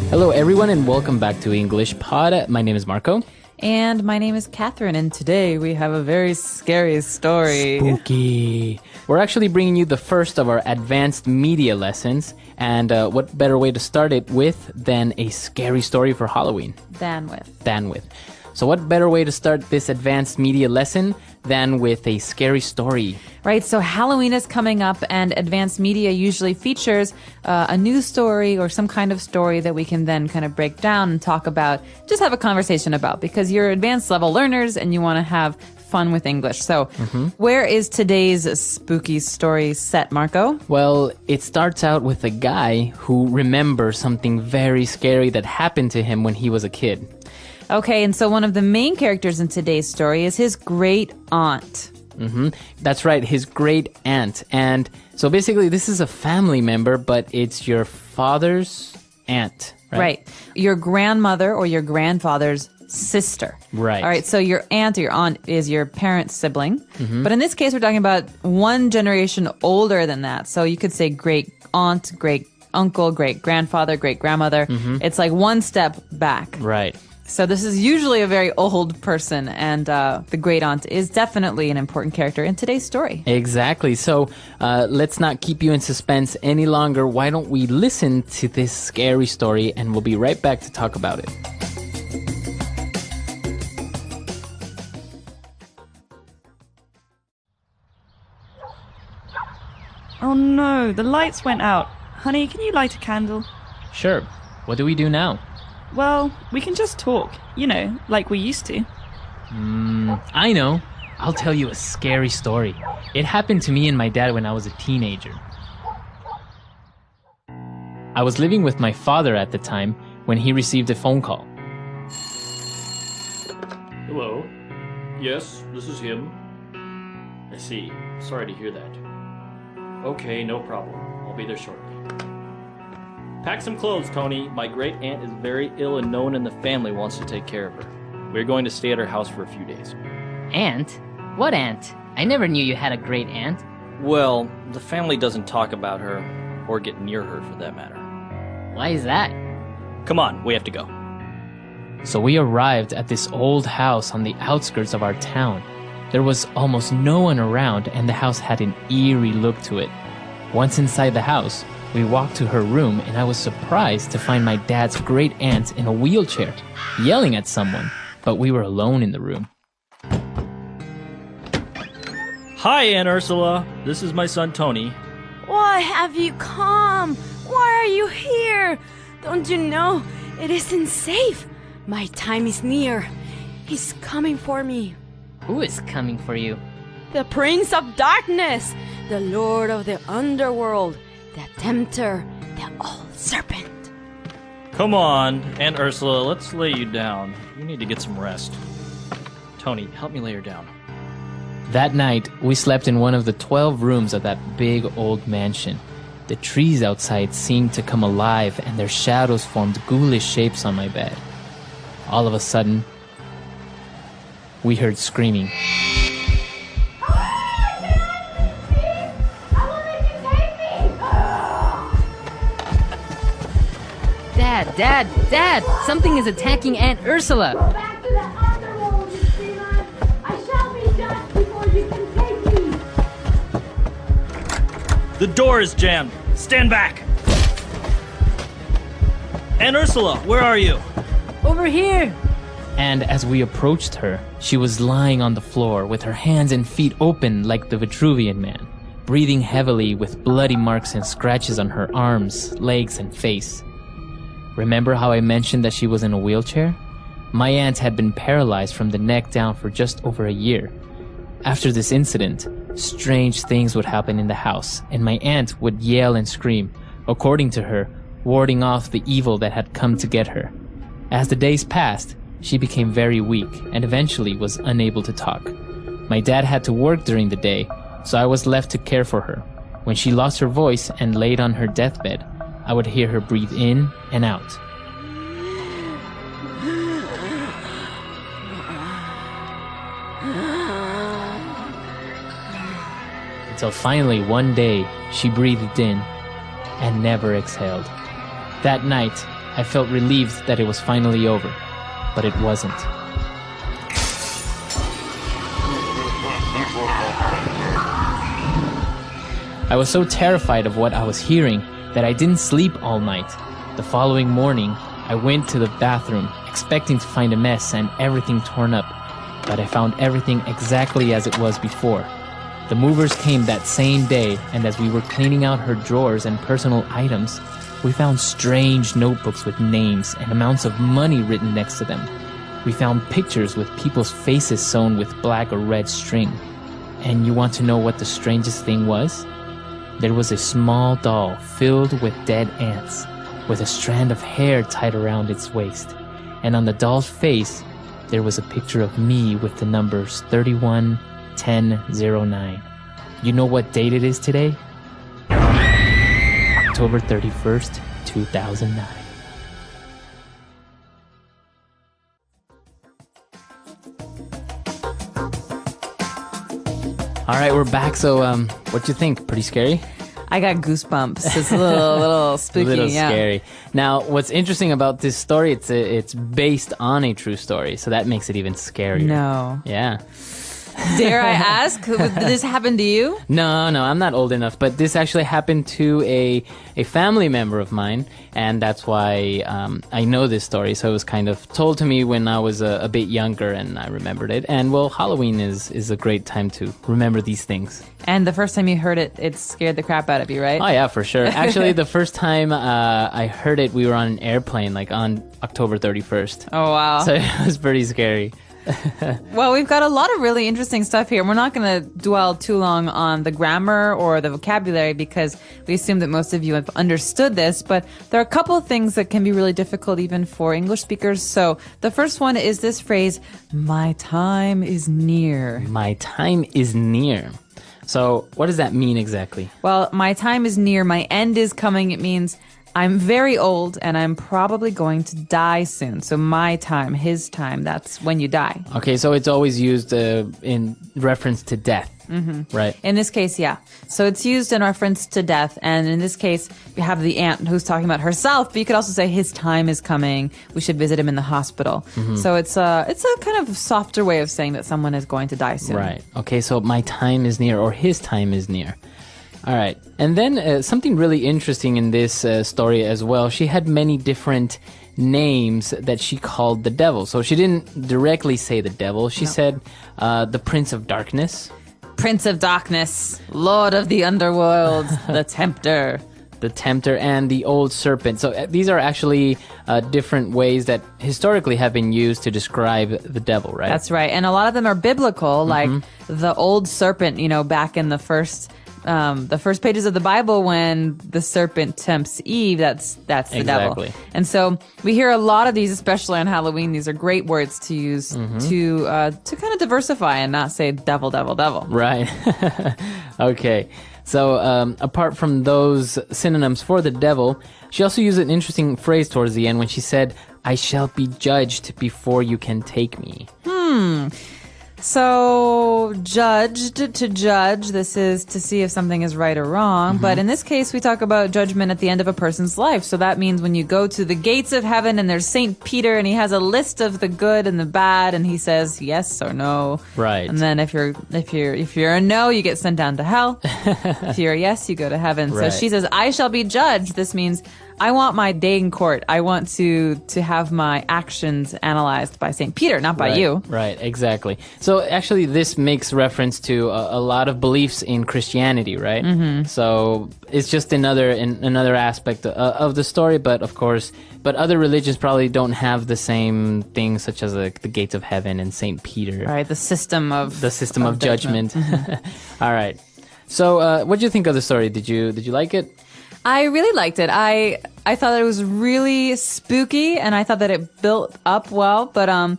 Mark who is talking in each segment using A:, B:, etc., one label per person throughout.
A: Hello, everyone, and welcome back to English Pod. My name is Marco.
B: And my name is Catherine, and today we have a very scary story.
A: Spooky. We're actually bringing you the first of our advanced media lessons, and what better way to start it with than a scary story for Halloween?
B: Than with.
A: So what better way to start this advanced media lesson than with a scary story?
B: Right, so Halloween is coming up, and advanced media usually features a news story or some kind of story that we can then kind of break down and talk about, just have a conversation about, because you're advanced level learners and you want to have fun with English. So where is today's spooky story set, Marco?
A: Well, it starts out with a guy who remembers something very scary that happened to him when he was a kid.
B: Okay, and so one of the main characters in today's story is his great aunt.
A: That's right, his great aunt. And so basically this is a family member, but it's your father's aunt, right?
B: Right. Your grandmother or your grandfather's sister.
A: Right.
B: All right, so your aunt or your aunt is your parent's sibling. But in this case, we're talking about one generation older than that. So you could say great aunt, great uncle, great grandfather, great grandmother. It's like one step back.
A: Right.
B: So this is usually a very old person, and the great aunt is definitely an important character in today's story.
A: Exactly. So let's not keep you in suspense any longer. Why don't we listen to this scary story, and we'll be right back to talk about it.
C: Oh no, the lights went out. Honey, can you light a candle?
A: Sure. What do we do now?
C: Well, we can just talk, like we used to.
A: I know. I'll tell you a scary story. It happened to me and my dad when I was a teenager. I was living with my father at the time when he received a phone call.
D: Hello. Yes, this is him. I see. Sorry to hear that. Okay, no problem. I'll be there shortly. Pack some clothes, Tony. My great aunt is very ill and no one in the family wants to take care of her. We're going to stay at her house for a few days.
E: Aunt? What aunt? I never knew you had a great aunt.
D: Well, the family doesn't talk about her, or get near her for that matter.
E: Why is that?
D: Come on, we have to go.
A: So we arrived at this old house on the outskirts of our town. There was almost no one around, and the house had an eerie look to it. Once inside the house, we walked to her room, and I was surprised to find my dad's great aunt in a wheelchair, yelling at someone, but we were alone in the room.
D: Hi, Aunt Ursula. This is my son, Tony.
F: Why have you come? Why are you here? Don't you know it isn't safe? My time is near. He's coming for me.
E: Who is coming for you?
F: The Prince of Darkness, the Lord of the Underworld, the Tempter, the Old Serpent.
D: Come on, Aunt Ursula, let's lay you down. You need to get some rest. Tony, help me lay her down.
A: That night, we slept in one of the 12 rooms of that big old mansion. The trees outside seemed to come alive, and their shadows formed ghoulish shapes on my bed. All of a sudden, we heard screaming.
E: Dad! Something is attacking Aunt Ursula!
F: Go back to the underworld, you dreamer. I shall be judged before you can take me.
D: The door is jammed. Stand back. Aunt Ursula, where are you?
E: Over here!
A: And as we approached her, she was lying on the floor with her hands and feet open like the Vitruvian Man, breathing heavily with bloody marks and scratches on her arms, legs, and face. Remember how I mentioned that she was in a wheelchair? My aunt had been paralyzed from the neck down for just over a year. After this incident, strange things would happen in the house, and my aunt would yell and scream, according to her, warding off the evil that had come to get her. As the days passed, she became very weak and eventually was unable to talk. My dad had to work during the day, so I was left to care for her. When she lost her voice and laid on her deathbed, I would hear her breathe in and out. Until finally one day, she breathed in and never exhaled. That night, I felt relieved that it was finally over, but it wasn't. I was so terrified of what I was hearing that I didn't sleep all night. The following morning, I went to the bathroom, expecting to find a mess and everything torn up, but I found everything exactly as it was before. The movers came that same day, and as we were cleaning out her drawers and personal items, we found strange notebooks with names and amounts of money written next to them. We found pictures with people's faces sewn with black or red string. And you want to know what the strangest thing was? There was a small doll filled with dead ants, with a strand of hair tied around its waist. And on the doll's face, there was a picture of me with the numbers 311009. You know what date it is today? October 31st, 2009. All right, we're back. So, what you think? Pretty scary?
B: I got goosebumps. It's a little spooky.
A: A little
B: yeah.
A: scary. Now, what's interesting about this story? It's based on a true story, so that makes it even scarier.
B: No.
A: Yeah.
B: Dare I ask? Did this happen to you?
A: No, I'm not old enough. But this actually happened to a family member of mine, and that's why I know this story. So it was kind of told to me when I was a bit younger, and I remembered it. And well, Halloween is a great time to remember these things.
B: And the first time you heard it, it scared the crap out of you, right?
A: Oh yeah, for sure. Actually, the first time I heard it, we were on an airplane, like on October 31st.
B: Oh, wow.
A: So it was pretty scary.
B: Well, we've got a lot of really interesting stuff here. We're not going to dwell too long on the grammar or the vocabulary because we assume that most of you have understood this, but there are a couple of things that can be really difficult even for English speakers. So the first one is this phrase, my time is near.
A: My time is near. So what does that mean exactly?
B: Well, my time is near. My end is coming. It means I'm very old and I'm probably going to die soon. So my time, his time, that's when you die.
A: Okay, so it's always used in reference to death, right?
B: In this case, yeah. So it's used in reference to death. And in this case, you have the aunt who's talking about herself, but you could also say his time is coming. We should visit him in the hospital. So it's a kind of softer way of saying that someone is going to die soon.
A: Right. Okay, so my time is near, or his time is near. All right. And then something really interesting in this story as well. She had many different names that she called the devil. So she didn't directly say the devil. She said the Prince of Darkness.
B: Prince of Darkness, Lord of the Underworld, the Tempter.
A: The Tempter and the Old Serpent. So these are actually different ways that historically have been used to describe the devil, right?
B: That's right. And a lot of them are biblical, like the Old Serpent, back in the first pages of the Bible when the serpent tempts Eve, that's the devil. And so we hear a lot of these, especially on Halloween. These are great words to use to kind of diversify and not say devil, devil, devil.
A: Right. Okay. So apart from those synonyms for the devil, she also used an interesting phrase towards the end when she said, I shall be judged before you can take me.
B: So, judged, to judge, this is to see if something is right or wrong. But in this case, we talk about judgment at the end of a person's life. So that means when you go to the gates of heaven and there's St. Peter and he has a list of the good and the bad and he says yes or no.
A: Right.
B: And then if you're a no, you get sent down to hell. If you're a yes, you go to heaven.
A: Right.
B: So she says, I shall be judged. This means I want my day in court. I want to have my actions analyzed by St. Peter, not by you.
A: Right, exactly. So actually this makes reference to a lot of beliefs in Christianity, right? So it's just another aspect of the story, but of course, other religions probably don't have the same things such as the gates of heaven and St. Peter.
B: Right, the system of
A: judgment. All right. So what did you think of the story? Did you like it?
B: I really liked it. I thought it was really spooky, and I thought that it built up well. But I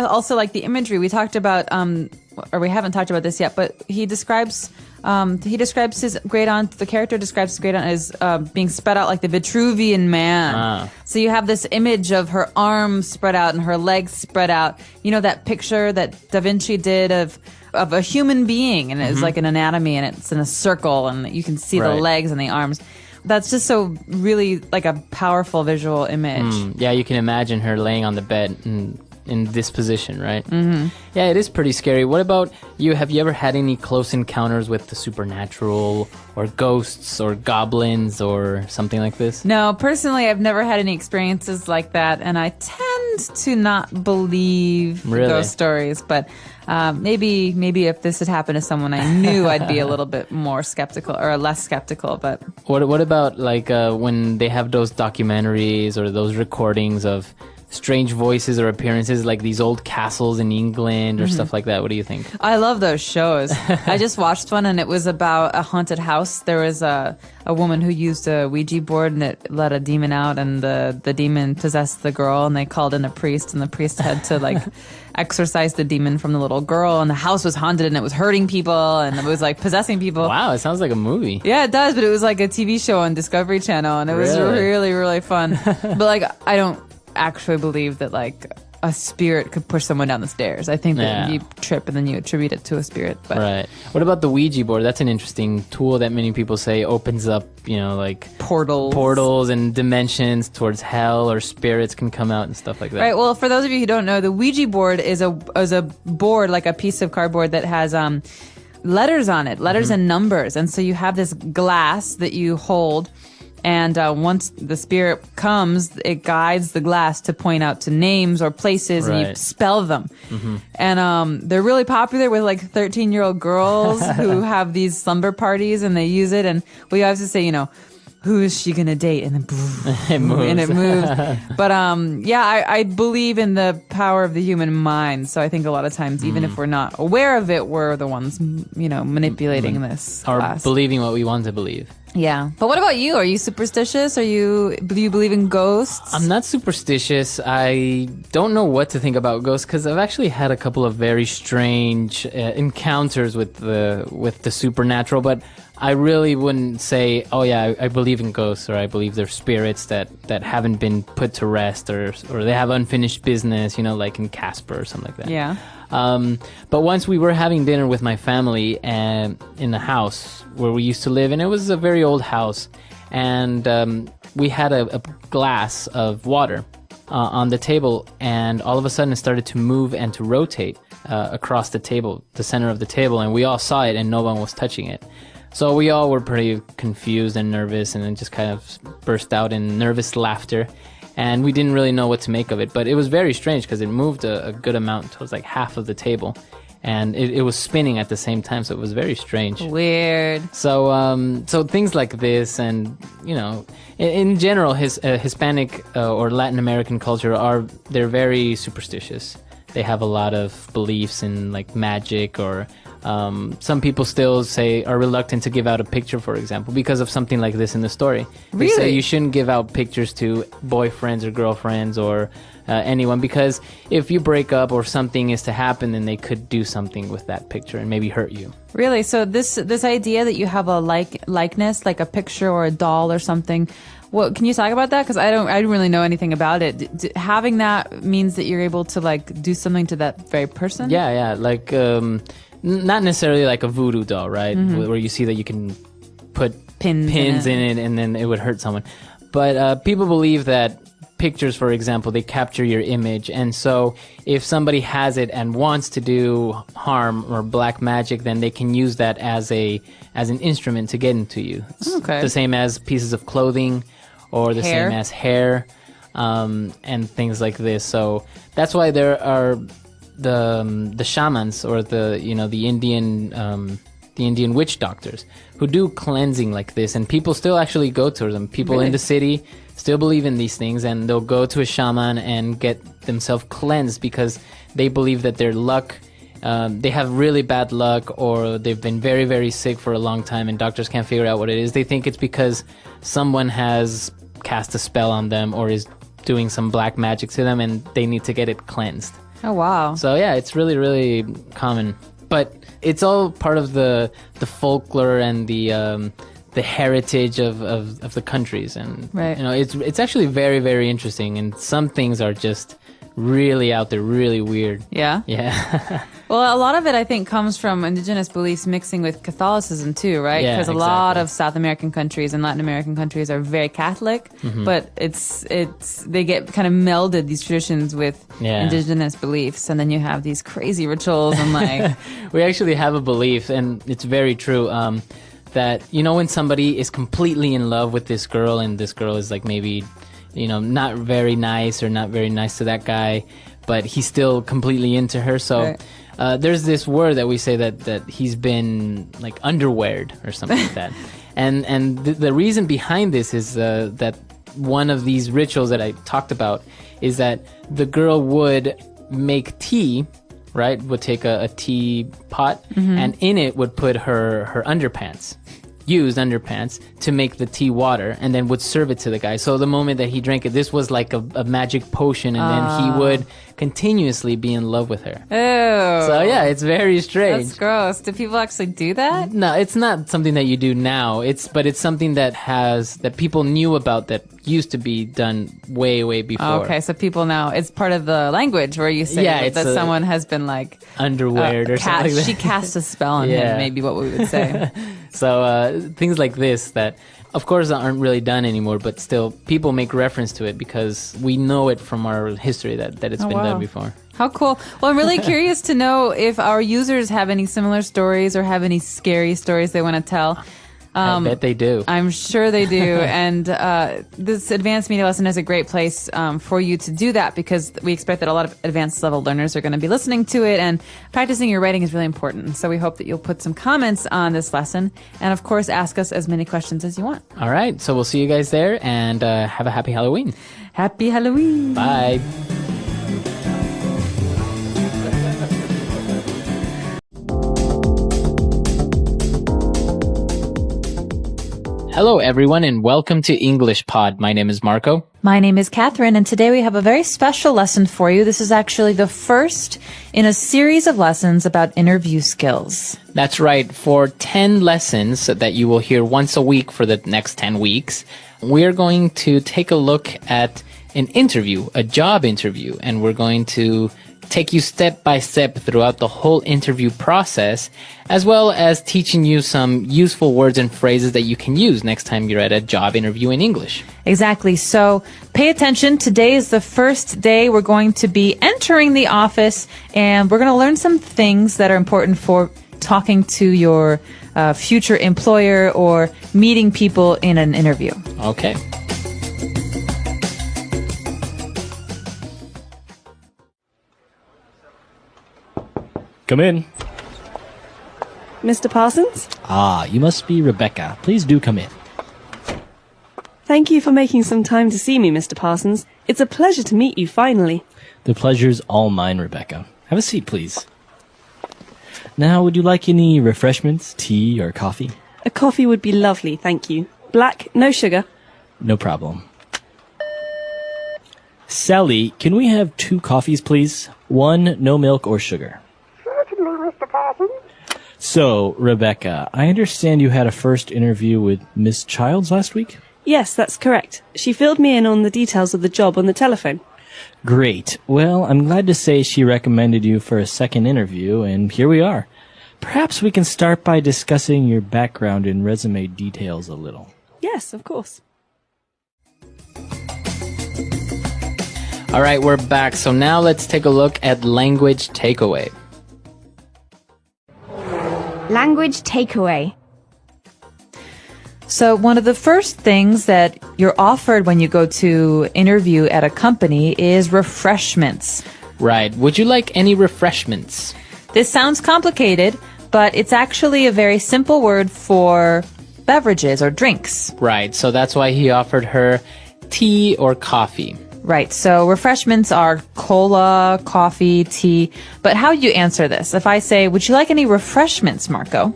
B: also like the imagery. We talked about, or we haven't talked about this yet, but he describes his great aunt. The character describes his great aunt as being spread out like the Vitruvian man. So you have this image of her arms spread out and her legs spread out. You know that picture that Da Vinci did of a human being, and it's like an anatomy, and it's in a circle, and you can see the legs and the arms. that's just so really like a powerful visual image.
A: Yeah, you can imagine her laying on the bed in this position, right? Mm-hmm. Yeah, it is pretty scary. What about you? Have you ever had any close encounters with the supernatural or ghosts or goblins or something like this?
B: No, personally, I've never had any experiences like that, and I tend to not believe ghost stories. But maybe if this had happened to someone I knew, I'd be a little bit more skeptical or less skeptical. But
A: what about like when they have those documentaries or those recordings of strange voices or appearances, like these old castles in England or stuff like that? What do you think?
B: I love those shows. I just watched one, and it was about a haunted house. There was a woman who used a Ouija board, and it let a demon out, and the demon possessed the girl, and they called in a priest, and the priest had to like exorcise the demon from the little girl, and the house was haunted, and it was hurting people, and it was like possessing people.
A: Wow, it sounds like a movie.
B: Yeah, it does, but it was like a TV show on Discovery Channel, and it was really, really fun. But like, I don't actually believe that like a spirit could push someone down the stairs. I think that you trip and then you attribute it to a spirit. But
A: right. What about the Ouija board? That's an interesting tool that many people say opens up, like portals and dimensions towards hell, or spirits can come out and stuff like that.
B: Right. Well, for those of you who don't know, the Ouija board is a board, like a piece of cardboard that has letters on it, letters and numbers, and so you have this glass that you hold. And once the spirit comes, it guides the glass to point out to names or places, and you spell them. And they're really popular with like 13-year-old girls who have these slumber parties, and they use it. And we always have to say, who is she going to date? And then it moves. But I believe in the power of the human mind. So I think a lot of times, even if we're not aware of it, we're the ones, manipulating this glass.
A: Or believing what we want to believe.
B: Yeah. But what about you? Are you superstitious? Do you believe in ghosts?
A: I'm not superstitious. I don't know what to think about ghosts because I've actually had a couple of very strange encounters with the supernatural, but I really wouldn't say, oh yeah, I believe in ghosts, or I believe they're spirits that haven't been put to rest, or they have unfinished business, like in Casper or something like that.
B: Yeah.
A: But once we were having dinner with my family and in the house where we used to live, and it was a very old house, and we had a glass of water on the table, and all of a sudden it started to move and to rotate across the table, the center of the table, and we all saw it and no one was touching it. So we all were pretty confused and nervous, and then just kind of burst out in nervous laughter. And we didn't really know what to make of it, but it was very strange because it moved a good amount. It was like half of the table, and it was spinning at the same time, so it was very strange.
B: Weird.
A: So so things like this, and in general, Hispanic or Latin American culture they're very superstitious. They have a lot of beliefs in like magic, or some people still are reluctant to give out a picture, for example, because of something like this in the story. They say you shouldn't give out pictures to boyfriends or girlfriends or anyone, because if you break up or something is to happen, then they could do something with that picture and maybe hurt you.
B: Really? So this idea that you have a likeness, like a picture or a doll or something. Well, can you talk about that? Because I don't really know anything about it. Having that means that you're able to like do something to that very person?
A: Yeah. Like not necessarily like a voodoo doll, right? Where you see that you can put pins in it and then it would hurt someone. But people believe that pictures, for example, they capture your image, and so if somebody has it and wants to do harm or black magic, then they can use that as an instrument to get into you.
B: Okay.
A: The same as pieces of clothing, or the same as hair, and things like this. So that's why there are the shamans, or the Indian witch doctors who do cleansing like this, and people still actually go to them. People in the city still believe in these things, and they'll go to a shaman and get themselves cleansed because they believe that their luck, they have really bad luck, or they've been very, very sick for a long time and doctors can't figure out what it is. They think it's because someone has cast a spell on them or is doing some black magic to them, and they need to get it cleansed.
B: Oh, wow.
A: So yeah, it's really, really common. But it's all part of the folklore and the heritage of the countries, and
B: right.
A: It's actually very, very interesting, and some things are just really out there, really weird.
B: Yeah?
A: Yeah.
B: Well, a lot of it, I think, comes from indigenous beliefs mixing with Catholicism, too, right?
A: Yeah,
B: Because a lot
A: exactly.
B: of South American countries and Latin American countries are very Catholic, but they get kind of melded, these traditions, with
A: Yeah.
B: indigenous beliefs, and then you have these crazy rituals and like...
A: We actually have a belief, and it's very true, that, when somebody is completely in love with this girl, and this girl is like maybe, not very nice or not very nice to that guy, but he's still completely into her. So
B: Right.
A: There's this word that we say that he's been like underweared or something like that. And the reason behind this is that one of these rituals that I talked about is that the girl would make tea, right? Would take a tea pot, and in it would put her underpants, used underpants, to make the tea water, and then would serve it to the guy. So the moment that he drank it, this was like a magic potion, and then he would continuously be in love with her.
B: Ew.
A: So yeah, it's very strange.
B: That's gross. Do people actually do that?
A: No, it's not something that you do now. But it's something that people knew about, that used to be done way before.
B: Okay, so people now, it's part of the language where you say
A: Yeah,
B: that
A: it's
B: someone has been like...
A: Underweared or something like that.
B: She cast a spell on
A: Yeah.
B: him, maybe what we would say.
A: So things like this that, of course, aren't really done anymore, but still people make reference to it because we know it from our history that it's been done before.
B: How cool. Well, I'm really curious to know if our users have any similar stories or have any scary stories they want to tell.
A: I bet they do.
B: I'm sure they do. And this advanced media lesson is a great place for you to do that, because we expect that a lot of advanced level learners are going to be listening to it, and practicing your writing is really important. So we hope that you'll put some comments on this lesson, and of course ask us as many questions as you want.
A: All right. So we'll see you guys there, and have a happy Halloween.
B: Happy Halloween.
A: Bye. Hello, everyone, and welcome to English Pod. My name is Marco.
B: My name is Catherine, and today we have a very special lesson for you. This is actually the first in a series of lessons about interview skills.
A: That's right. For 10 lessons that you will hear once a week for the next 10 weeks, we're going to take a look at an interview, a job interview, and we're going to take you step by step throughout the whole interview process, as well as teaching you some useful words and phrases that you can use next time you're at a job interview in English.
B: Exactly. So pay attention. Today is the first day we're going to be entering the office, and we're going to learn some things that are important for talking to your future employer or meeting people in an interview.
A: Okay.
G: Come in.
C: Mr. Parsons?
G: Ah, you must be Rebecca. Please do come in.
C: Thank you for making some time to see me, Mr. Parsons. It's a pleasure to meet you finally.
G: The pleasure's all mine, Rebecca. Have a seat, please. Now, would you like any refreshments, tea or coffee?
C: A coffee would be lovely, thank you. Black, no sugar.
G: No problem. Sally, can we have 2 coffees, please? 1, no milk or sugar. So, Rebecca, I understand you had a first interview with Miss Childs last week?
C: Yes, that's correct. She filled me in on the details of the job on the telephone.
G: Great. Well, I'm glad to say she recommended you for a second interview, and here we are. Perhaps we can start by discussing your background and resume details a little.
C: Yes, of course.
A: All right, we're back. So now let's take a look at language takeaway.
H: Language takeaway.
B: So one of the first things that you're offered when you go to interview at a company is refreshments.
A: Right. Would you like any refreshments?
B: This sounds complicated, but it's actually a very simple word for beverages or drinks.
A: Right. So that's why he offered her tea or coffee.
B: Right. So refreshments are cola, coffee, tea. But how do you answer this? If I say, would you like any refreshments, Marco?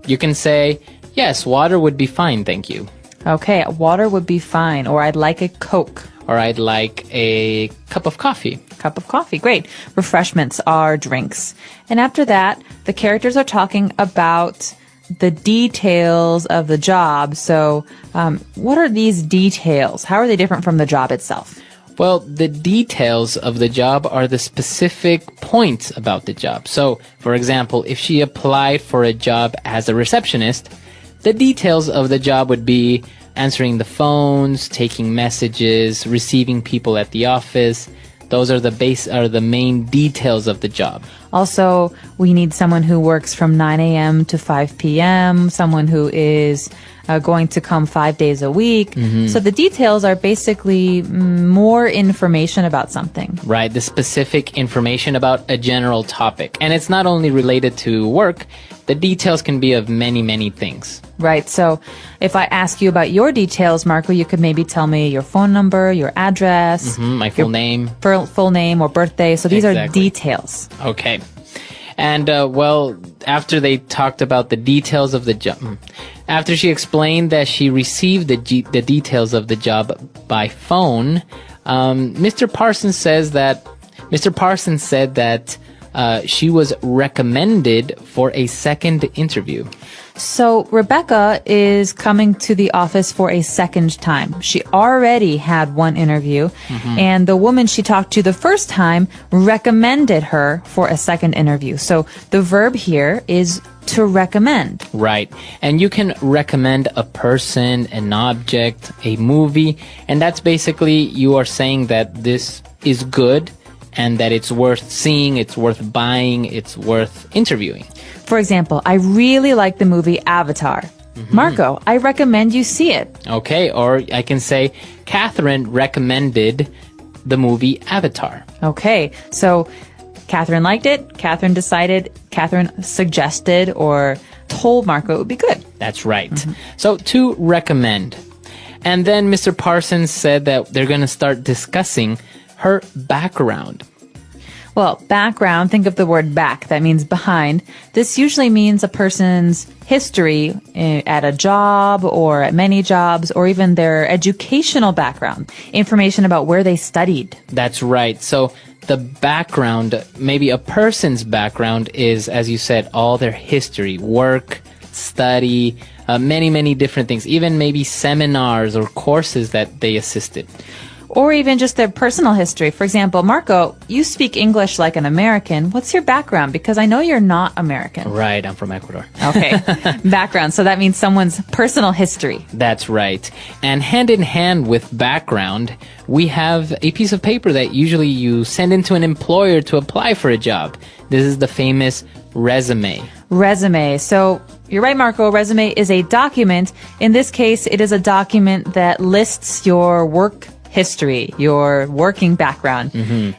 A: You can say, yes, water would be fine, thank you.
B: Okay, water would be fine. Or I'd like a Coke.
A: Or I'd like a cup of coffee.
B: Cup of coffee. Great. Refreshments are drinks. And after that, the characters are talking about the details of the job. So, what are these details? How are they different from the job itself?
A: Well, the details of the job are the specific points about the job. So, for example, if she applied for a job as a receptionist, the details of the job would be answering the phones, taking messages, receiving people at the office. Those are the main details of the job.
B: Also, we need someone who works from 9 a.m. to 5 p.m., someone who is going to come 5 days a week. So the details are basically more information about something.
A: Right, the specific information about a general topic. And it's not only related to work, the details can be of many, many things.
B: Right, so if I ask you about your details, Marco, you could maybe tell me your phone number, your address,
A: My full name.
B: full name or birthday. So these are
A: Exactly.
B: details.
A: Okay. And, well, after they talked about the details of the job, after she explained that she received the details of the job by phone, Mr. Parsons said that she was recommended for a second interview.
B: So Rebecca is coming to the office for a second time. She already had one interview, and the woman she talked to the first time recommended her for a second interview. So the verb here is to recommend.
A: Right. And you can recommend a person, an object, a movie, and that's basically you are saying that this is good and that it's worth seeing, it's worth buying, it's worth interviewing.
B: For example, I really like the movie Avatar. Marco, I recommend you see it.
A: Okay, or I can say, Catherine recommended the movie Avatar.
B: Okay, so Catherine liked it, Catherine decided, Catherine suggested or told Marco it would be good.
A: That's right. So, to recommend. And then Mr. Parsons said that they're going to start discussing her background.
B: Well, background, think of the word back. That means behind. This usually means a person's history at a job or at many jobs or even their educational background. Information about where they studied.
A: That's right. So the background, maybe a person's background is, as you said, all their history, work, study, many, many different things, even maybe seminars or courses that they assisted.
B: Or even just their personal history. For example, Marco, you speak English like an American. What's your background? Because I know you're not American.
A: Right, I'm from Ecuador.
B: Okay, background. So that means someone's personal history.
A: That's right. And hand in hand with background, we have a piece of paper that usually you send into an employer to apply for a job. This is the famous resume.
B: Resume. So you're right, Marco. Resume is a document. In this case, it is a document that lists your work history, your working background.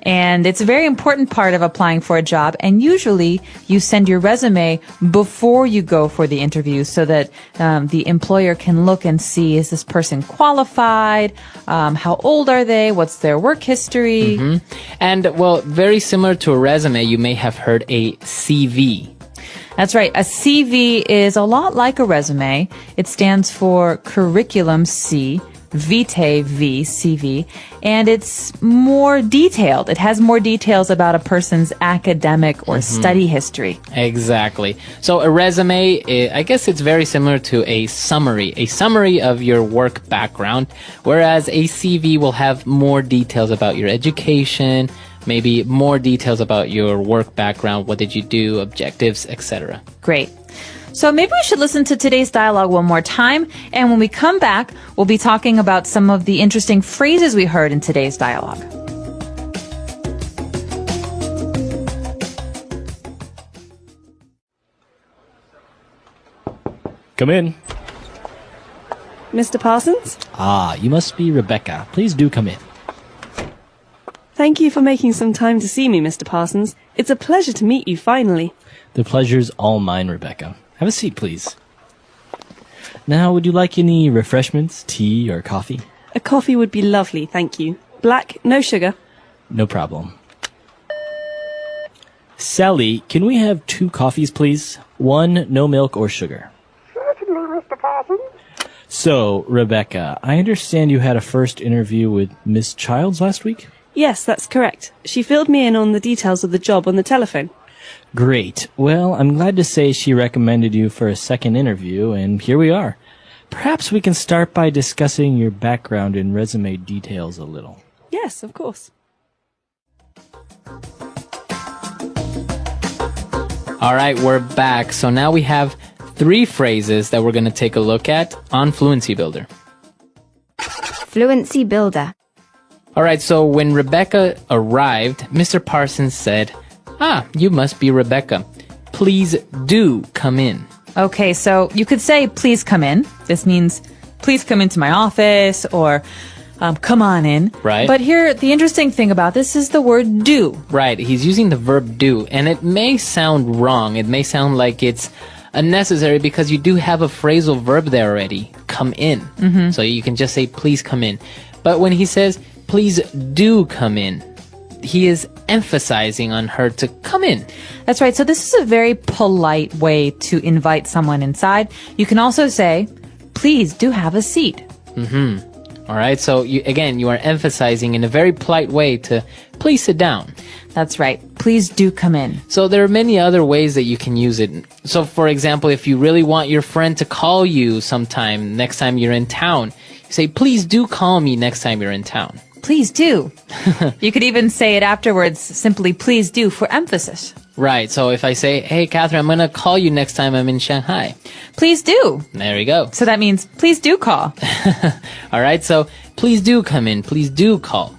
B: And it's a very important part of applying for a job. And usually you send your resume before you go for the interview so that the employer can look and see, is this person qualified? How old are they? What's their work history?
A: And, well, very similar to a resume, you may have heard a CV.
B: That's right. A CV is a lot like a resume. It stands for curriculum C, vitae V, CV, and it's more detailed. It has more details about a person's academic or study history.
A: Exactly. So a resume, I guess it's very similar to a summary of your work background, whereas a CV will have more details about your education, maybe more details about your work background, what did you do, objectives, etc.
B: Great. So maybe we should listen to today's dialogue one more time, and when we come back, we'll be talking about some of the interesting phrases we heard in today's dialogue.
G: Come in.
C: Mr. Parsons?
G: Ah, you must be Rebecca. Please do come in.
C: Thank you for making some time to see me, Mr. Parsons. It's a pleasure to meet you finally.
G: The pleasure's all mine, Rebecca. Have a seat, please. Now, would you like any refreshments, tea, or coffee?
C: A coffee would be lovely, thank you. Black, no sugar.
G: No problem. Sally, can we have 2 coffees, please? 1, no milk or sugar.
I: Certainly, Mr. Parsons.
G: So, Rebecca, I understand you had a first interview with Miss Childs last week?
C: Yes, that's correct. She filled me in on the details of the job on the telephone.
G: Great. Well, I'm glad to say she recommended you for a second interview, and here we are. Perhaps we can start by discussing your background and resume details a little.
C: Yes, of course.
A: All right, we're back. So now we have 3 phrases that we're going to take a look at on Fluency Builder.
H: Fluency builder.
A: All right, so when Rebecca arrived, Mr. Parsons said, "Ah, you must be Rebecca. Please do come in."
B: Okay, so you could say, please come in. This means, please come into my office, or come on in.
A: Right.
B: But here, the interesting thing about this is the word do.
A: Right, he's using the verb do, and it may sound wrong. It may sound like it's unnecessary because you do have a phrasal verb there already, come in. Mm-hmm. So you can just say, please come in. But when he says, please do come in, he is emphasizing on her to come in.
B: That's right. So this is a very polite way to invite someone inside. You can also say, please do have a seat.
A: Mm-hmm. All right. So you are emphasizing in a very polite way to please sit down.
B: That's right. Please do come in.
A: So there are many other ways that you can use it. So for example, if you really want your friend to call you sometime next time you're in town, you say, please do call me next time you're in town.
B: Please do. You could even say it afterwards, simply please do, for emphasis.
A: Right. So if I say, hey, Catherine, I'm going to call you next time I'm in Shanghai.
B: Please do.
A: There we go.
B: So that means please do call.
A: All right. So please do come in. Please do call.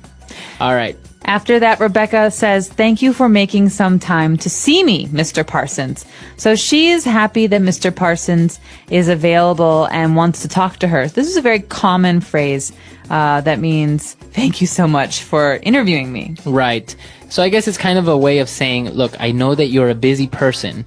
A: All right.
B: After that, Rebecca says, thank you for making some time to see me, Mr. Parsons. So she is happy that Mr. Parsons is available and wants to talk to her. This is a very common phrase that means, thank you so much for interviewing me.
A: Right. So I guess it's kind of a way of saying, look, I know that you're a busy person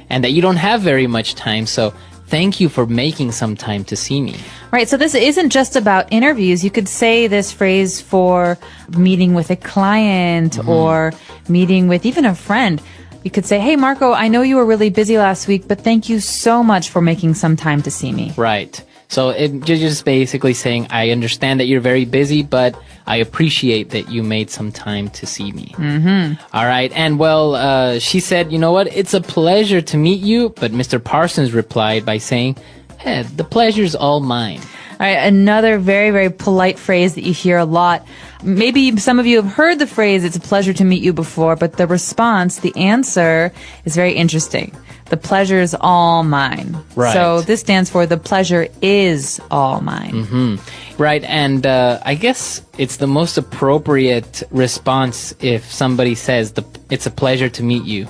A: and that you don't have very much time, so thank you for making some time to see me.
B: Right, so this isn't just about interviews. You could say this phrase for meeting with a client or meeting with even a friend. You could say, hey, Marco, I know you were really busy last week, but thank you so much for making some time to see me.
A: Right. So you're just basically saying, I understand that you're very busy, but I appreciate that you made some time to see me. Mm-hmm. All right. And well, she said, you know what? It's a pleasure to meet you. But Mr. Parsons replied by saying, hey, the pleasure's all mine.
B: All right, another very, very polite phrase that you hear a lot. Maybe some of you have heard the phrase, it's a pleasure to meet you before, but the response, the answer is very interesting. The pleasure is all mine.
A: Right.
B: So this stands for the pleasure is all mine.
A: Mm-hmm. Right. And I guess it's the most appropriate response if somebody says, it's a pleasure to meet you.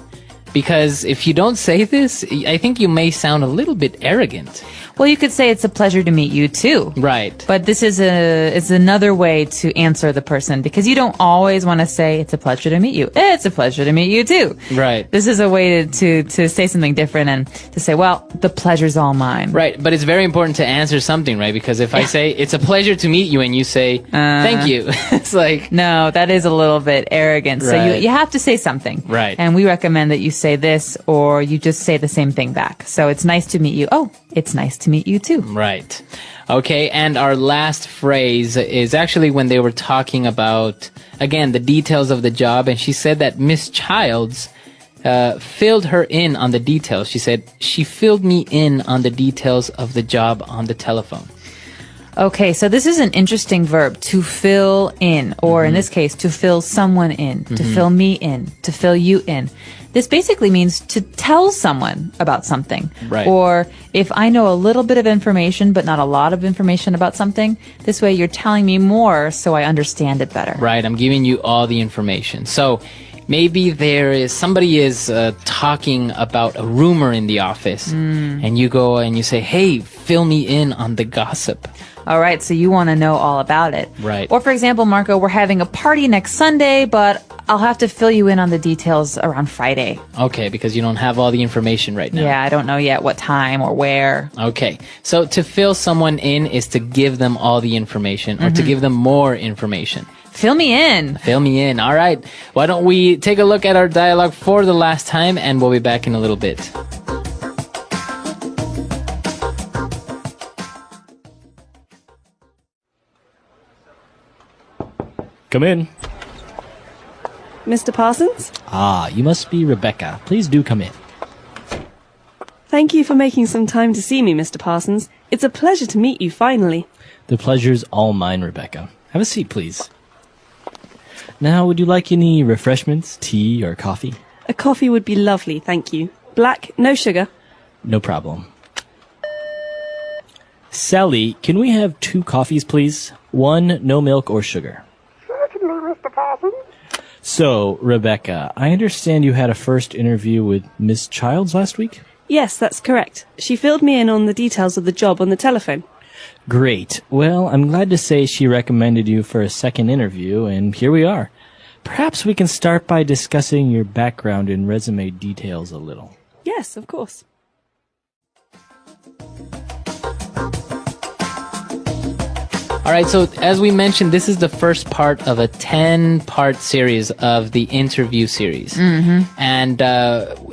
A: Because if you don't say this, I think you may sound a little bit arrogant.
B: Well, you could say it's a pleasure to meet you too.
A: Right.
B: But this is another way to answer the person, because you don't always want to say it's a pleasure to meet you. It's a pleasure to meet you too.
A: Right.
B: This is a way to say something different and to say, well, the pleasure's all mine.
A: Right. But it's very important to answer something, right? Because if I say it's a pleasure to meet you and you say thank you, it's like,
B: no, that is a little bit arrogant.
A: Right.
B: So you have to say something.
A: Right.
B: And we recommend that you say this or you just say the same thing back. So it's nice to meet you. Oh, it's nice to meet you too.
A: Right. Okay, and our last phrase is actually when they were talking about, again, the details of the job, and she said that Miss Childs filled her in on the details. She said, she filled me in on the details of the job on the telephone.
B: Okay, so this is an interesting verb, to fill in, or in this case, to fill someone in, to fill me in, to fill you in. This basically means to tell someone about something.
A: Right.
B: Or if I know a little bit of information, but not a lot of information about something, this way you're telling me more so I understand it better.
A: Right, I'm giving you all the information. So maybe somebody is talking about a rumor in the office, and you go and you say, hey, fill me in on the gossip.
B: All right, so you want to know all about it.
A: Right.
B: Or for example, Marco, we're having a party next Sunday, but I'll have to fill you in on the details around Friday.
A: Okay, because you don't have all the information right now.
B: Yeah, I don't know yet what time or where.
A: Okay, so to fill someone in is to give them all the information or to give them more information.
B: Fill me in.
A: Fill me in. All right. Why don't we take a look at our dialogue for the last time, and we'll be back in a little bit.
G: Come in.
C: Mr. Parsons?
G: Ah, you must be Rebecca. Please do come in.
C: Thank you for making some time to see me, Mr. Parsons. It's a pleasure to meet you finally.
G: The pleasure's all mine, Rebecca. Have a seat, please. Now, would you like any refreshments, tea, or coffee?
C: A coffee would be lovely, thank you. Black, no sugar.
G: No problem. Sally, can we have 2 coffees, please? 1, no milk or sugar.
I: Certainly, Mr. Parsons.
G: So, Rebecca, I understand you had a first interview with Miss Childs last week?
C: Yes, that's correct. She filled me in on the details of the job on the telephone.
G: Great. Well, I'm glad to say she recommended you for a second interview, and here we are. Perhaps we can start by discussing your background and resume details a little.
C: Yes, of course.
A: All right, so as we mentioned, this is the first part of a 10-part series of the interview series. Mm-hmm. And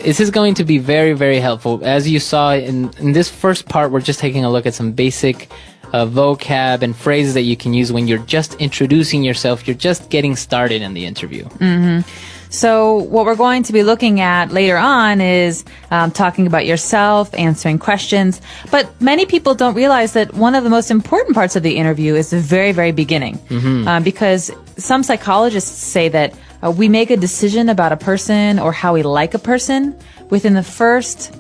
A: this is going to be very, very helpful. As you saw in this first part, we're just taking a look at some basic vocab and phrases that you can use when you're just introducing yourself. You're just getting started in the interview.
B: Mm-hmm. So what we're going to be looking at later on is talking about yourself, answering questions. But many people don't realize that one of the most important parts of the interview is the very, very beginning. Mm-hmm. Because some psychologists say that we make a decision about a person or how we like a person within the first,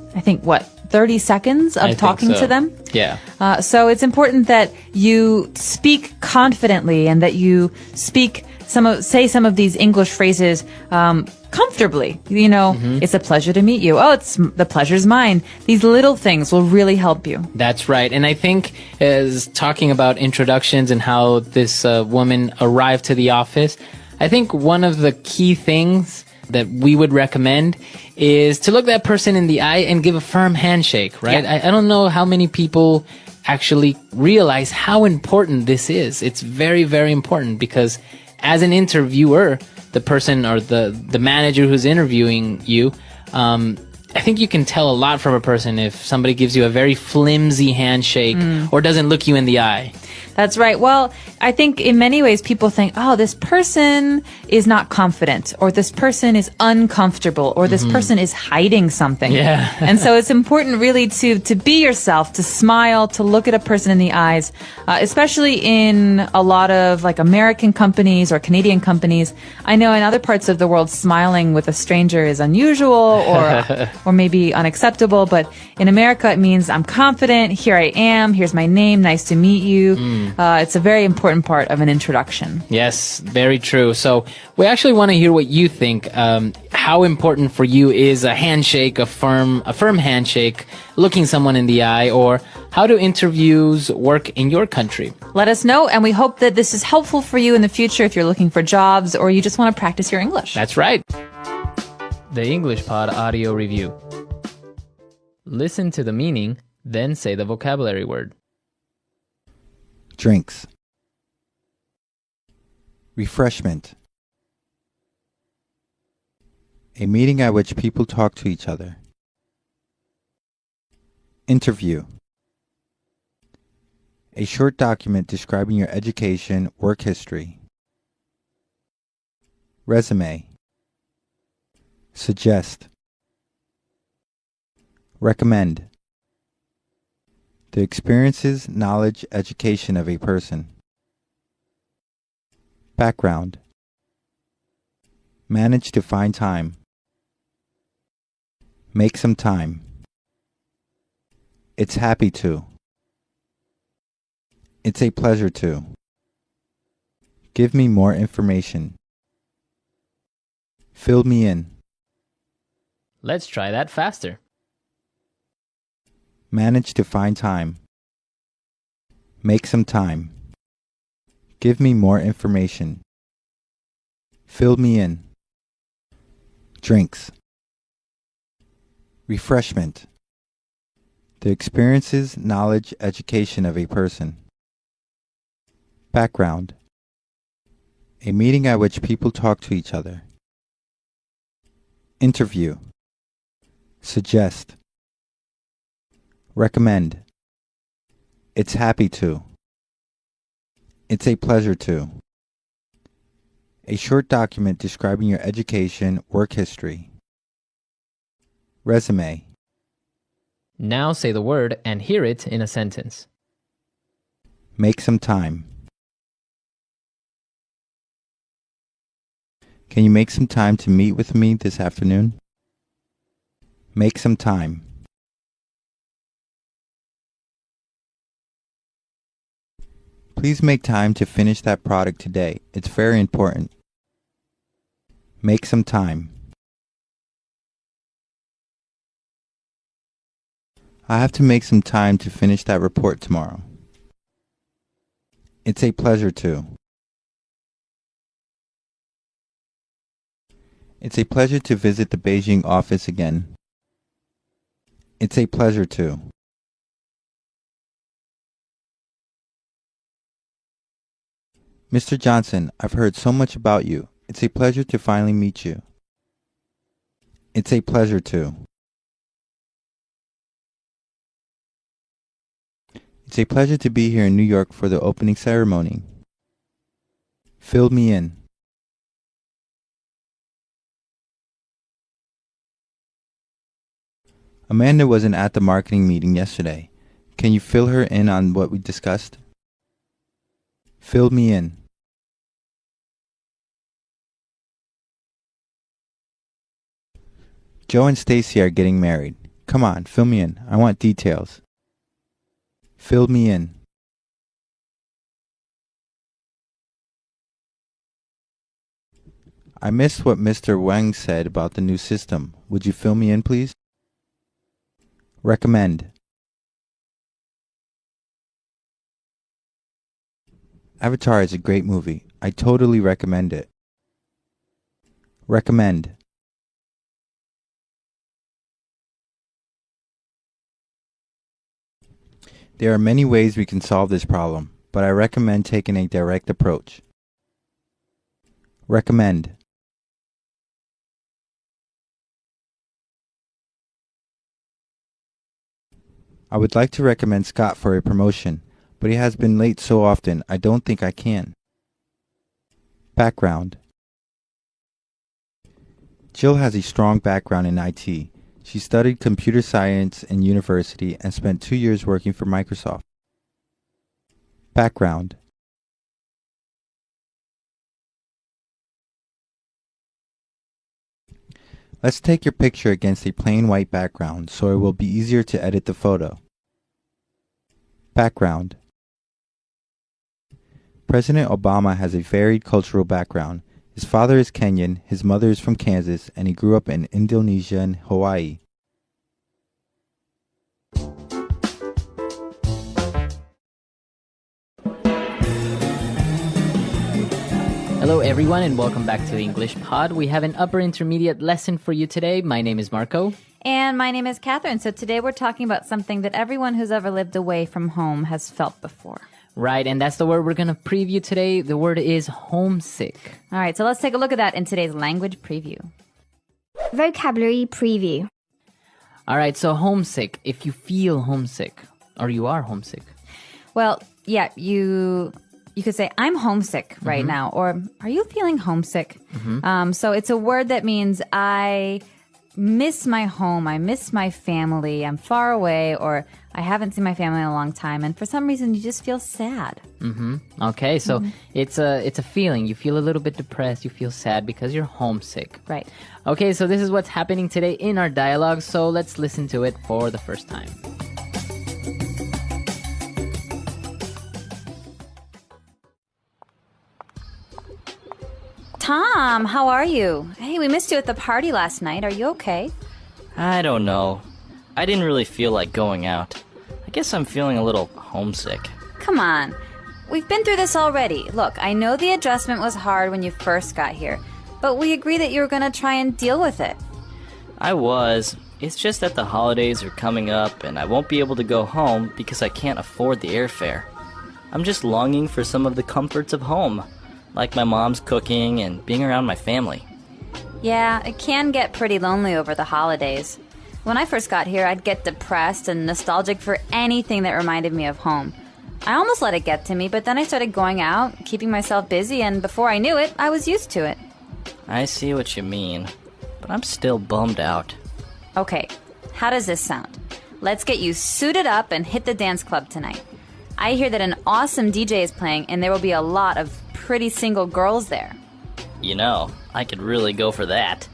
B: 30 seconds of talking to them.
A: Yeah.
B: So it's important that you speak confidently and that you say some of these English phrases comfortably. It's a pleasure to meet you. Oh, the pleasure's mine. These little things will really help you.
A: That's right. And I think as talking about introductions and how this woman arrived to the office, I think one of the key things that we would recommend is to look that person in the eye and give a firm handshake, right?
B: Yeah.
A: I don't know how many people actually realize how important this is. It's very, very important because as an interviewer, the person or the manager who's interviewing you, I think you can tell a lot from a person if somebody gives you a very flimsy handshake or doesn't look you in the eye.
B: That's right. Well, I think in many ways people think, oh, this person is not confident, or this person is uncomfortable, or this person is hiding something.
A: Yeah.
B: And so it's important really to be yourself, to smile, to look at a person in the eyes, especially in a lot of like American companies or Canadian companies. I know in other parts of the world, smiling with a stranger is unusual or maybe unacceptable. But in America, it means I'm confident. Here I am. Here's my name. Nice to meet you. It's a very important part of an introduction.
A: Yes, very true. So we actually want to hear what you think. How important for you is a handshake, a firm handshake, looking someone in the eye, or how do interviews work in your country?
B: Let us know, and we hope that this is helpful for you in the future if you're looking for jobs or you just want to practice your English.
A: That's right. The English Pod Audio Review. Listen to the meaning, then say the vocabulary word.
J: Drinks. Refreshment. A meeting at which people talk to each other. Interview. A short document describing your education, work history. Resume. Suggest. Recommend. The experiences, knowledge, education of a person. Background. Manage to find time. Make some time. It's happy to. It's a pleasure to. Give me more information. Fill me in.
A: Let's try that faster.
J: Manage to find time. Make some time. Give me more information. Fill me in. Drinks. Refreshment. The experiences, knowledge, education of a person. Background. A meeting at which people talk to each other. Interview. Suggest. Recommend. It's happy to. It's a pleasure to. A short document describing your education, work history. Resume.
A: Now say the word and hear it in a sentence.
J: Make some time. Can you make some time to meet with me this afternoon? Make some time. Please make time to finish that product today. It's very important. Make some time. I have to make some time to finish that report tomorrow. It's a pleasure to. It's a pleasure to visit the Beijing office again. It's a pleasure to. Mr. Johnson, I've heard so much about you. It's a pleasure to finally meet you. It's a pleasure to. It's a pleasure to be here in New York for the opening ceremony. Fill me in. Amanda wasn't at the marketing meeting yesterday. Can you fill her in on what we discussed? Fill me in. Joe and Stacy are getting married. Come on, fill me in. I want details. Fill me in. I missed what Mr. Wang said about the new system. Would you fill me in, please? Recommend. Avatar is a great movie. I totally recommend it. Recommend. There are many ways we can solve this problem, but I recommend taking a direct approach. Recommend. I would like to recommend Scott for a promotion, but he has been late so often I don't think I can. Background. Jill has a strong background in IT. She studied computer science in university and spent 2 years working for Microsoft. Background. Let's take your picture against a plain white background so it will be easier to edit the photo. Background. President Obama has a varied cultural background. His father is Kenyan, his mother is from Kansas, and he grew up in Indonesia and Hawaii.
E: Hello everyone and welcome back to the English Pod. We have an upper intermediate lesson for you today. My name is Marco.
B: And my name is Catherine. So today we're talking about something that everyone who's ever lived away from home has felt before.
E: Right, and that's the word we're going to preview today. The word is homesick.
B: All right, so let's take a look at that in today's language preview.
H: Vocabulary preview.
E: All right, so homesick. If you feel homesick or you are homesick.
B: Well, yeah, you could say, I'm homesick right now, or are you feeling homesick? So it's a word that means I miss my home, I miss my family, I'm far away, or I haven't seen my family in a long time, and for some reason you just feel sad.
E: Okay, so it's a feeling. You feel a little bit depressed, you feel sad because you're homesick.
B: Right.
E: Okay, so this is what's happening today in our dialogue, so let's listen to it for the first time.
B: Tom, how are you? Hey, we missed you at the party last night. Are you okay?
K: I don't know. I didn't really feel like going out. I guess I'm feeling a little homesick.
B: Come on. We've been through this already. Look, I know the adjustment was hard when you first got here, but we agreed that you were going to try and deal with it.
K: I was. It's just that the holidays are coming up and I won't be able to go home because I can't afford the airfare. I'm just longing for some of the comforts of home, like my mom's cooking and being around my family.
B: Yeah, it can get pretty lonely over the holidays. When I first got here, I'd get depressed and nostalgic for anything that reminded me of home. I almost let it get to me, but then I started going out, keeping myself busy, and before I knew it, I was used to it.
K: I see what you mean, but I'm still bummed out.
B: Okay, how does this sound? Let's get you suited up and hit the dance club tonight. I hear that an awesome DJ is playing, and there will be a lot of pretty single girls there.
K: You know, I could really go for that.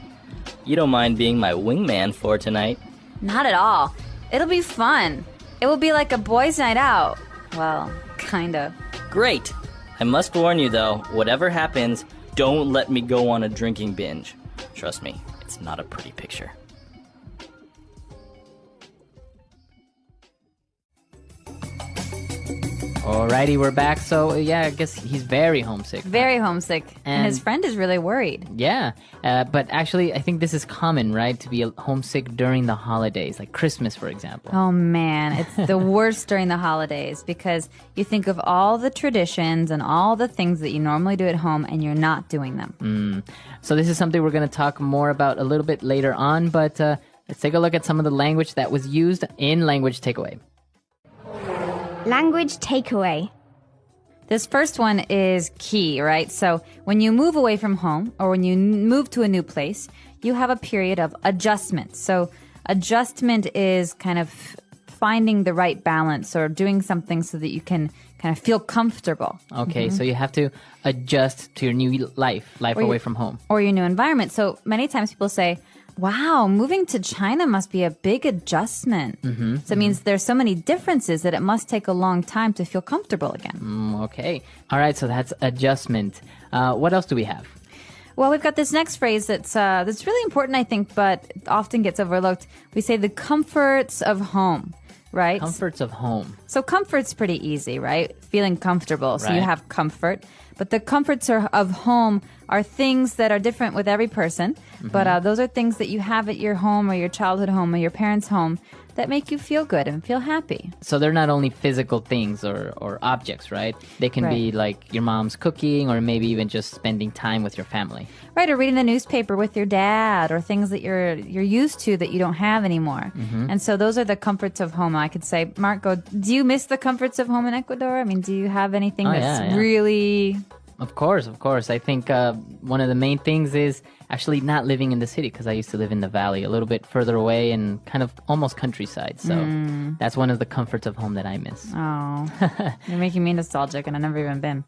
K: You don't mind being my wingman for tonight?
B: Not at all. It'll be fun. It will be like a boys' night out. Well, kinda.
K: Great. I must warn you though, whatever happens, don't let me go on a drinking binge. Trust me, it's not a pretty picture.
E: Alrighty, we're back. So, yeah, I guess he's very homesick.
B: Very homesick. And his friend is really worried.
E: Yeah, but actually, I think this is common, right? To be homesick during the holidays, like Christmas, for example.
B: Oh, man. It's the worst during the holidays because you think of all the traditions and all the things that you normally do at home and you're not doing them.
E: So this is something we're going to talk more about a little bit later on, but let's take a look at some of the language that was used in Language Takeaway.
H: Language takeaway.
B: This first one is key, right? So when you move away from home or when you move to a new place, you have a period of adjustment. So adjustment is kind of finding the right balance or doing something so that you can kind of feel comfortable.
E: Okay, so you have to adjust to your new life away from home.
B: Or your new environment. So many times people say, wow, moving to China must be a big adjustment. So it means there's so many differences that it must take a long time to feel comfortable again.
E: Okay. All right, so that's adjustment. What else do we have?
B: Well, we've got this next phrase that's really important, I think, but it often gets overlooked. We say the comforts of home, right?
E: Comforts of home.
B: So comfort's pretty easy, right? Feeling comfortable. So you
E: Right.
B: have comfort. But the comforts of home are things that are different with every person. But those are things that you have at your home or your childhood home or your parents' home that make you feel good and feel happy.
E: So they're not only physical things or objects, right? They can be like your mom's cooking or maybe even just spending time with your family.
B: Right, or reading the newspaper with your dad or things that you're used to that you don't have anymore. And so those are the comforts of home. I could say, Marco, do you miss the comforts of home in Ecuador? I mean, do you have anything that's really...
E: Of course. I think one of the main things is actually not living in the city because I used to live in the valley a little bit further away and kind of almost countryside. So that's one of the comforts of home that I miss.
B: Oh, you're making me nostalgic and I've never even been.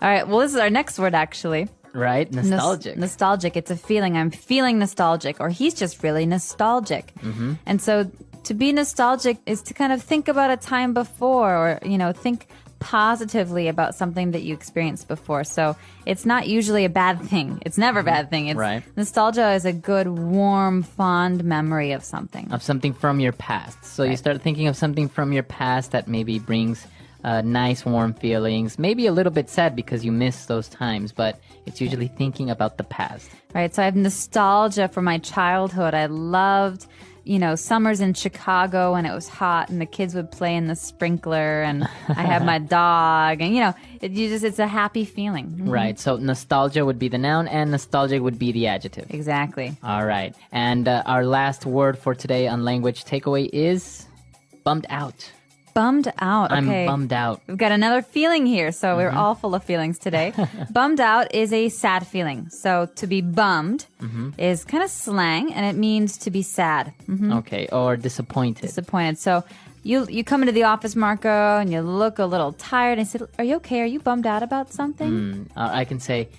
B: All right, well, this is our next word, actually.
E: Right? Nostalgic.
B: Nostalgic. It's a feeling. I'm feeling nostalgic, or he's just really nostalgic. And so to be nostalgic is to kind of think about a time before or, think positively about something that you experienced before. So it's not usually a bad thing. It's never a bad thing. It's nostalgia is a good, warm, fond memory of something.
E: Of something from your past. So you start thinking of something from your past that maybe brings nice, warm feelings. Maybe a little bit sad because you miss those times, but it's usually thinking about the past.
B: Right. So I have nostalgia for my childhood. I loved summers in Chicago when it was hot and the kids would play in the sprinkler and I had my dog and, it's a happy feeling.
E: Right. So nostalgia would be the noun and nostalgic would be the adjective.
B: Exactly.
E: All right. And our last word for today on Language Takeaway is bummed out.
B: Bummed out. Okay.
E: I'm bummed out.
B: We've got another feeling here, so we're all full of feelings today. Bummed out is a sad feeling. So to be bummed is kind of slang, and it means to be sad.
E: Okay, or disappointed.
B: Disappointed. So you come into the office, Marco, and you look a little tired, and I said, are you okay? Are you bummed out about something?
E: I can say,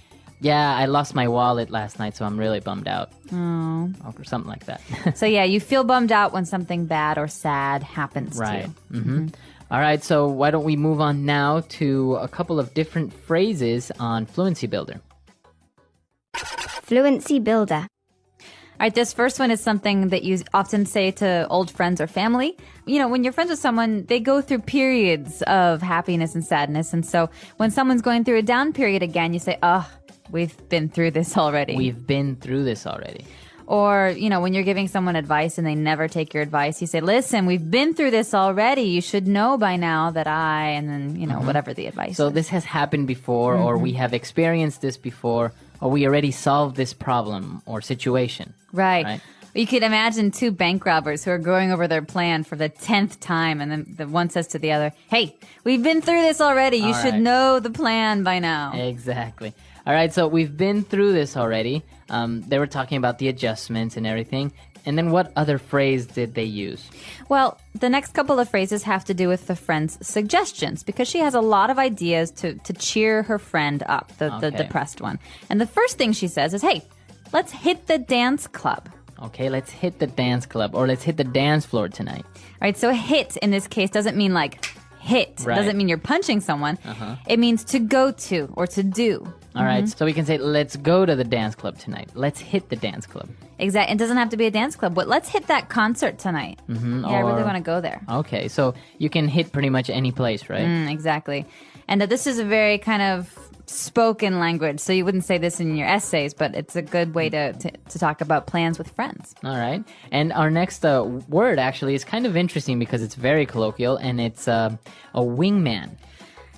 E: yeah, I lost my wallet last night, so I'm really bummed out.
B: Oh.
E: Or something like that.
B: So yeah, you feel bummed out when something bad or sad happens to you.
E: All right, so why don't we move on now to a couple of different phrases on Fluency Builder.
H: Fluency builder.
B: All right, this first one is something that you often say to old friends or family. When you're friends with someone, they go through periods of happiness and sadness. And so when someone's going through a down period again, you say, oh, we've been through this already.
E: We've been through this already.
B: Or, when you're giving someone advice and they never take your advice, you say, listen, we've been through this already. You should know by now that and then, whatever the advice
E: So
B: is.
E: this has happened before, or we have experienced this before, or we already solved this problem or situation.
B: Right. You could imagine two bank robbers who are going over their plan for the 10th time, and then the one says to the other, hey, we've been through this already. You should know the plan by now.
E: Exactly. All right, so we've been through this already. They were talking about the adjustments and everything. And then what other phrase did they use?
B: Well, the next couple of phrases have to do with the friend's suggestions because she has a lot of ideas to cheer her friend up, the depressed one. And the first thing she says is, hey, let's hit the dance club.
E: Okay, let's hit the dance club or let's hit the dance floor tonight.
B: All right, so hit in this case doesn't mean like hit.
E: Right.
B: Doesn't mean you're punching someone. It means to go to or to do.
E: All right, so we can say, let's go to the dance club tonight. Let's hit the dance club.
B: Exactly. It doesn't have to be a dance club, but let's hit that concert tonight. I really want to go there.
E: Okay, so you can hit pretty much any place, right?
B: Exactly. And that this is a very kind of spoken language, so you wouldn't say this in your essays, but it's a good way to talk about plans with friends.
E: All right. And our next word actually is kind of interesting because it's very colloquial, and it's a wingman.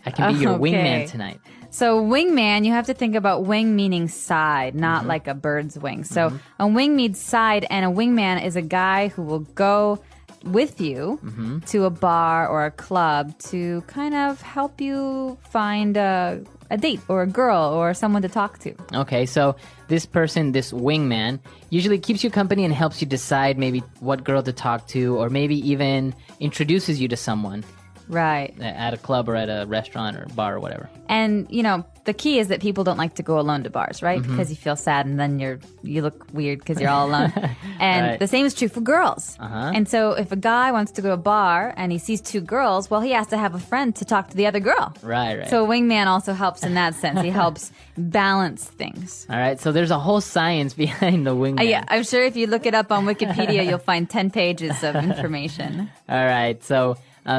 E: I can be your wingman tonight.
B: So wingman, you have to think about wing meaning side, not like a bird's wing. So a wing means side, and a wingman is a guy who will go with you to a bar or a club to kind of help you find a date or a girl or someone to talk to.
E: Okay, so this person, this wingman, usually keeps you company and helps you decide maybe what girl to talk to, or maybe even introduces you to someone.
B: Right.
E: At a club or at a restaurant or bar or whatever.
B: And, you know, the key is that people don't like to go alone to bars, right? Because you feel sad and then you look weird because you're all alone. And the same is true for girls. And so if a guy wants to go to a bar and he sees two girls, well, he has to have a friend to talk to the other girl.
E: Right.
B: So a wingman also helps in that sense. He helps balance things.
E: All right, so there's a whole science behind the wingman.
B: Yeah, I'm sure if you look it up on Wikipedia, you'll find 10 pages of information.
E: All right, so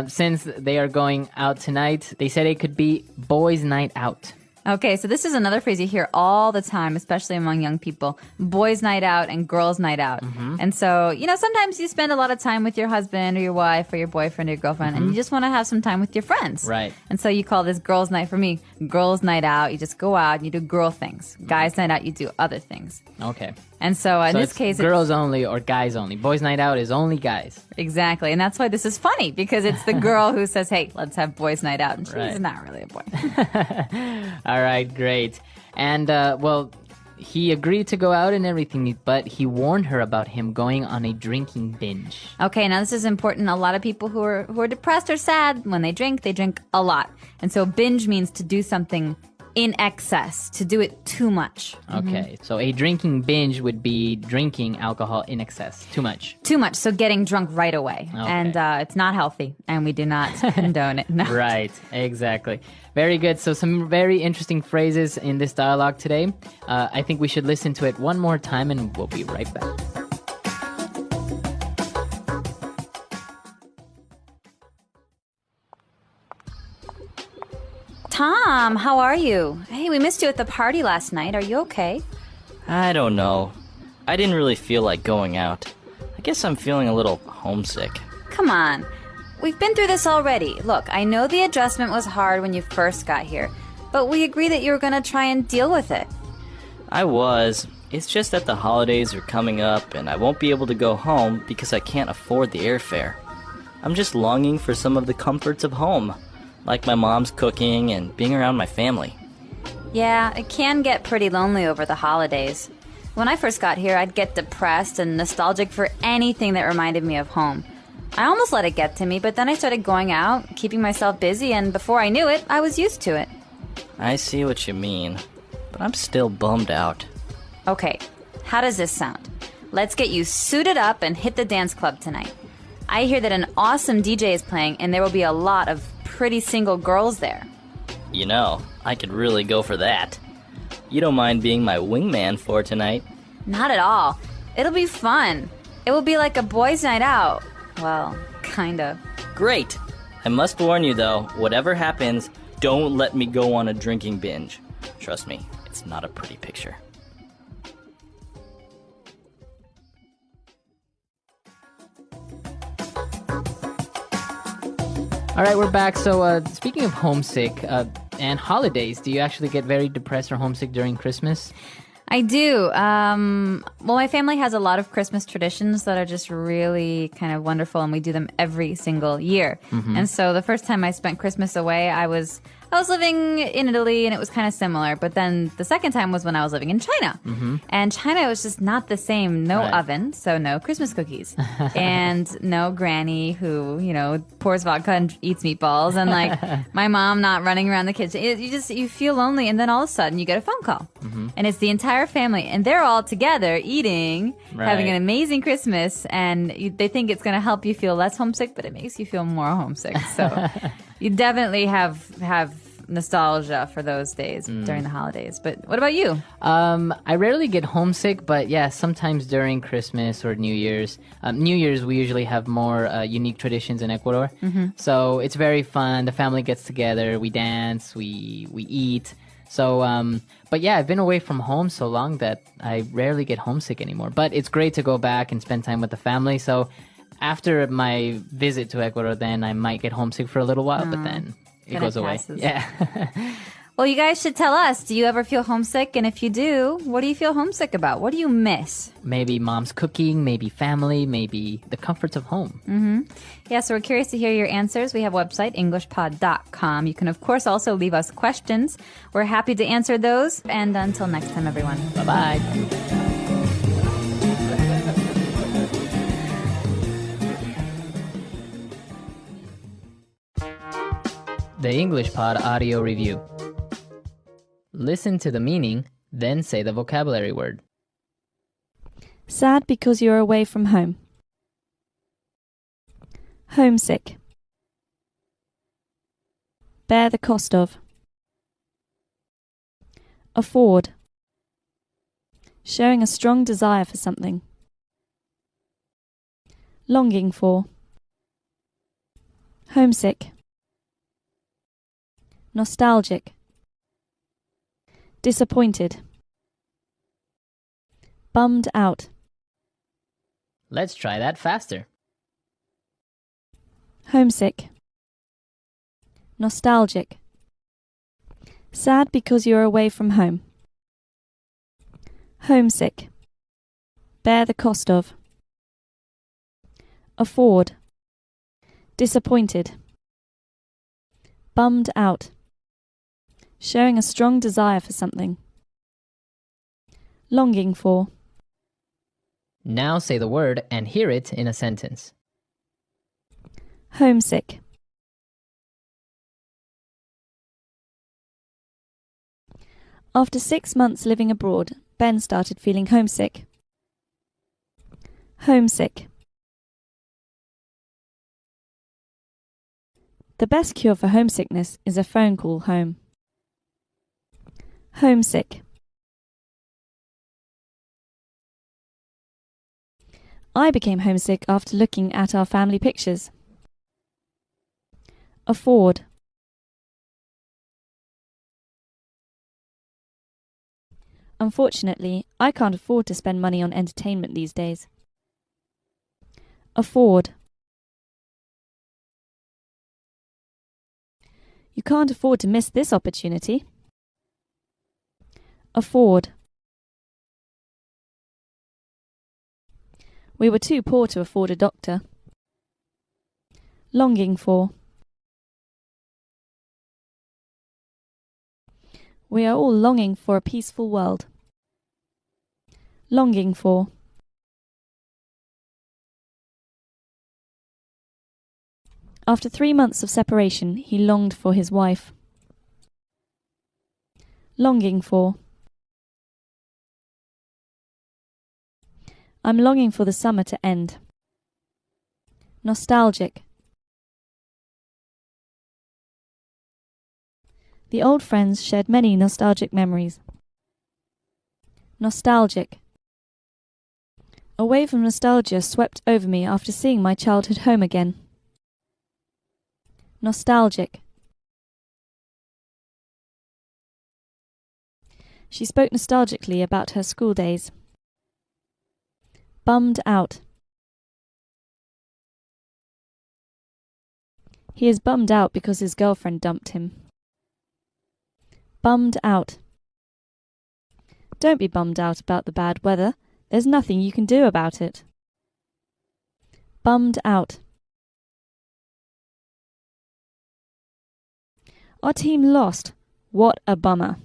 E: since they are going out tonight, they said it could be boys' night out.
B: Okay, so this is another phrase you hear all the time, especially among young people. Boys' night out and girls' night out. And so, you know, sometimes you spend a lot of time with your husband or your wife or your boyfriend or your girlfriend, and you just want to have some time with your friends.
E: Right.
B: And so you call this girls' night. For me, girls' night out, you just go out and you do girl things. Guys' night out, you do other things.
E: Okay.
B: And so in this case,
E: girls only or guys only. Boys' night out is only guys.
B: Exactly. And that's why this is funny, because it's the girl who says, hey, let's have boys' night out. And she's not really a boy.
E: All right, great. And, well, he agreed to go out and everything, but he warned her about him going on a drinking binge.
B: Okay, now this is important. A lot of people who are depressed or sad, when they drink a lot. And so binge means to do something in excess, to do it too much.
E: Okay, so a drinking binge would be drinking alcohol in excess, too much.
B: Too much, so getting drunk right away.
E: Okay.
B: And it's not healthy, and we do not condone it. No.
E: Right, exactly. Very good. So some very interesting phrases in this dialogue today. I think we should listen to it one more time, and we'll be right back.
B: Tom, how are you? Hey, we missed you at the party last night. Are you okay?
K: I don't know. I didn't really feel like going out. I guess I'm feeling a little homesick.
B: Come on. We've been through this already. Look, I know the adjustment was hard when you first got here, but we agreed that you were going to try and deal with it.
K: I was. It's just that the holidays are coming up and I won't be able to go home because I can't afford the airfare. I'm just longing for some of the comforts of home, like my mom's cooking and being around my family.
B: Yeah, it can get pretty lonely over the holidays. When I first got here, I'd get depressed and nostalgic for anything that reminded me of home. I almost let it get to me, but then I started going out, keeping myself busy, and before I knew it, I was used to it.
K: I see what you mean, but I'm still bummed out.
B: Okay, how does this sound? Let's get you suited up and hit the dance club tonight. I hear that an awesome DJ is playing, and there will be a lot of pretty single girls there.
K: You know, I could really go for that. You don't mind being my wingman for tonight?
B: Not at all. It'll be fun. It will be like a boys' night out. Well, kinda.
K: Great! I must warn you though, whatever happens, don't let me go on a drinking binge. Trust me, it's not a pretty picture.
E: All right, we're back. So speaking of homesick and holidays, do you actually get very depressed or homesick during Christmas?
B: I do. Well, my family has a lot of Christmas traditions that are just really kind of wonderful, and we do them every single year. And so the first time I spent Christmas away, I was I was living in Italy and it was kind of similar. But then the second time was when I was living in China.
E: Mm-hmm.
B: And China was just not the same. No
E: Right.
B: oven, so no Christmas cookies. And no granny who, pours vodka and eats meatballs. And like my mom not running around the kitchen. You feel lonely. And then all of a sudden you get a phone call.
E: Mm-hmm.
B: And it's the entire family. And they're all together eating, having an amazing Christmas. And they think it's going to help you feel less homesick, but it makes you feel more homesick. So you definitely have nostalgia for those days during the holidays. But what about you?
E: I rarely get homesick, but yeah, sometimes during Christmas or New Year's. New Year's, we usually have more unique traditions in Ecuador.
B: Mm-hmm.
E: So it's very fun. The family gets together. We dance. We eat. So, but yeah, I've been away from home so long that I rarely get homesick anymore. But it's great to go back and spend time with the family. So after my visit to Ecuador, then I might get homesick for a little while, but then it goes away. Yeah.
B: Well, you guys should tell us, do you ever feel homesick? And if you do, what do you feel homesick about? What do you miss?
E: Maybe mom's cooking, maybe family, maybe the comforts of home.
B: Mm-hmm. Yeah, so we're curious to hear your answers. We have a website, englishpod.com. You can, of course, also leave us questions. We're happy to answer those. And until next time, everyone.
E: Bye-bye. The English Pod Audio Review. Listen to the meaning, then say the vocabulary word.
C: Sad because you're away from home. Homesick. Bear the cost of. Afford. Showing a strong desire for something. Longing for. Homesick. Nostalgic. Disappointed. Bummed out.
E: Let's try that faster.
C: Homesick. Nostalgic. Sad because you're away from home. Homesick. Bear the cost of. Afford. Disappointed. Bummed out. Showing a strong desire for something. Longing for.
E: Now say the word and hear it in a sentence.
C: Homesick. After 6 months living abroad, Ben started feeling homesick. Homesick. The best cure for homesickness is a phone call home. Homesick. I became homesick after looking at our family pictures. Afford. Unfortunately, I can't afford to spend money on entertainment these days. Afford. You can't afford to miss this opportunity. Afford. We were too poor to afford a doctor. Longing for. We are all longing for a peaceful world. Longing for. After 3 months of separation, he longed for his wife. Longing for. I'm longing for the summer to end. Nostalgic. The old friends shared many nostalgic memories. Nostalgic. A wave of nostalgia swept over me after seeing my childhood home again. Nostalgic. She spoke nostalgically about her school days. Bummed out. He is bummed out because his girlfriend dumped him. Bummed out. Don't be bummed out about the bad weather. There's nothing you can do about it. Bummed out.
L: Our team lost. What a bummer.